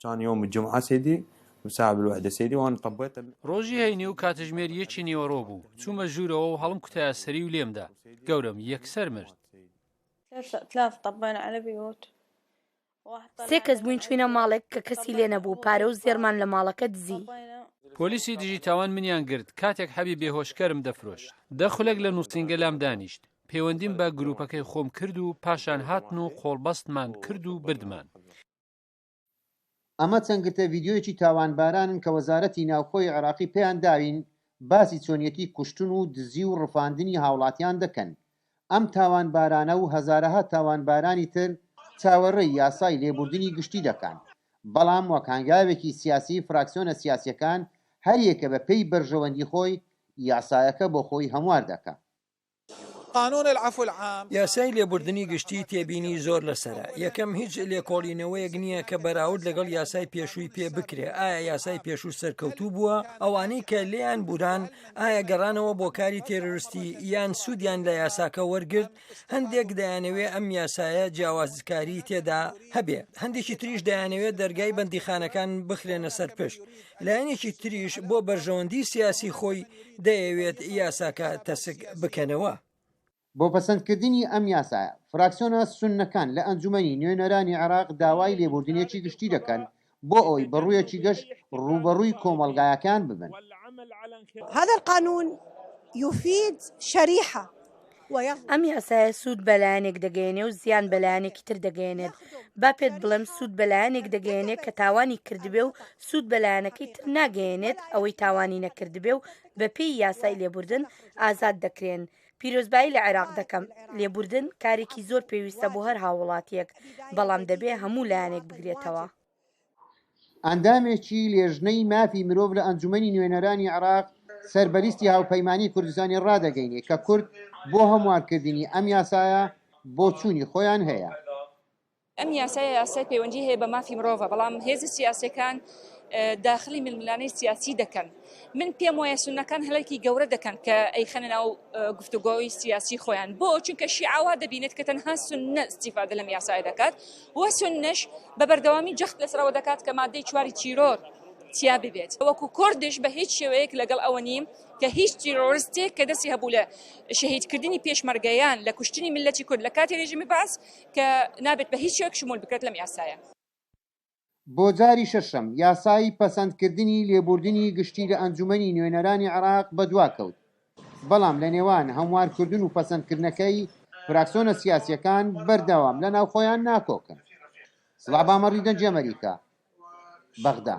كان يوم الجمعة سيدي وساعة بالوحدة سيدي وأنا طبيت. ڕۆژی هەینی و کاتژمێریەکی نیوەڕۆ بوو چوومە ژوورەوە و هەڵم کوتایە سەری و لێمدا گەورم یەکسەر مرد. سێ کەس بووین چوینە ماڵێک کە کەسی لێ نەبوو پارە و زێرمان لە ماڵەکە دزی. پۆلیسی دژی تاوان منیان گرت کاتێک حەبی بێهۆشکەرم دەفرۆشت. دەخولێک لە نووسنگە لام دانیشت پەیوەندیم بە گروپەکەی خۆم کرد و پاشان هاتن و قۆڵبەستمان کرد و بردمان. ئەمە چەندگرتە ڤیدیۆیەکی تاوانبارانن کە وەزارەتی ناوخۆی عێراقی پێیان داوین باسی چۆنیەتی کوشتن و دزی و ڕفاندنی هاوڵاتیان دەکەن. ئەم تاوانبارانە و هەزارەها تاوانبارانی تر چاوەڕێی یاسای لێبوردنی گشتی دەکەن. بەڵام وەک هەنگاوێکی سیاسی فراکسیۆنە سیاسیەکان هەر یەکە بە پێی بەرژەوەندی خۆی یاسایەکە بۆ خۆی هەموار دەکات. یاسای لێبوردنی گشتی تێبینی زۆر لەسرە. یەکەم هیچ لێکۆڵینەوەیەک نییە کە بەراورد لەگەڵ یاسای پێشووی پێ بکرێ. ئایا یاسای پێشوو سەرکەوتوو بووە؟ ئەوانەی کە لێیان بوران ئایا گەڕانەوە بۆ کاری تێرۆریستی یان سوودیان لە یاساکە وەرگرت؟ هەندێک دەیانەوێت ئەم یاسایە جیاوازکاری تێدا هەبێ، هەندێکی تریش دەیانەوێت دەرگای بەندیخانەکان بخرێنە سەر پشت. لایەنێکی تریش بۆ بەرژەوەندی سیاسی خۆی دەیەوێت یاساکە تەسک بکەنەوە. بۆ پەسەندکردنی ئەم یاسایە فراکسیۆنە سوننەکان لە ئەنجومەنی نوێنەرانی عێراق داوای لێبوردنێکی گشتی دەکەن بۆ ئەوی بەڕوویەکی گەشت ڕوبەڕووی کۆمەلگایەکان ببن. هذا القانون يفيد شريحة ئەم یاسایە سوود بەلایەنێک دەگەێنێ و زیان بەلایەنێکی تر دەگەێنێت. با پێت بڵێم سوود بەلایەنێک دەگەێنێت کە تاوانی کردبێ و سوود بەلایەنەکەی تر ناگەێنێت ئەوەی تاوانی نەکردبێ و بەپێی یاسای لێبوردن ئازاد دەکرێن. پیرۆزبایی لە عێراق دەکەم. لێبوردن کارێکی زۆر پێویستە بۆ هەر هاوڵاتیەک بەڵام دەبێ هەموو لایەنێک بگرێتەوە. ئەندامێکی لێژنەی مافی مرۆڤ لە ئەنجومەنی نوێنەرانی عێراق سەربەریستی هاوپەیمانی کوردستانی ڕادەگەینێ کە کورد بۆ هەموارکردنی ئەم یاسایە بۆ چوونی خۆیان هەیە. ئەم یاسای یاسای پەیوەندی هەیە بە مافی مرۆڤە بەڵام هێزی سیاسەکان داخلی ململانەی سیاسی دەکەن. من پێم وایە سونەکان هەڵێکی گەورە دەکەن کە ئەیخەنە ناو گفتوگۆی سیاسی خۆیان بۆ چونکە شیعاوا دەبینێت کە تەنها سونە استیفادە لەم یاسای دەکات وە سونەش بە بەردەوامی جەخت لەسەرەوە دەکات کە مادەی 4 چیرۆر تیا ببێت. وەکو کوردش بە هیچ شێوەیەک لەگەڵ ئەوە نیم کە هیچ تیرۆریستێک کە دەستی هەبوو لە شەهیدکردنی پێشمەرگەیان لە کوشتنی میلەتی کورد لە کاتی رێژیمی باس کە نابێت بە هیچ شێوەیەک شمول بکرێت لەم یاسایە. بۆ جاری شەشەم یاسای پەسەندکردنی لێبوردنی گشتی لە ئەنجومەنی نوێنەرانی عێراق بەدوا کەوت. بەڵام لە نێوان هەموارکردن و پەسەندکردنەکەی فراکسیۆنە سیاسیەکان بەردەوام لە ناو خۆیان ناکۆکن. سڵابامەڕی دەنجی ئەمەریکا بەغدا.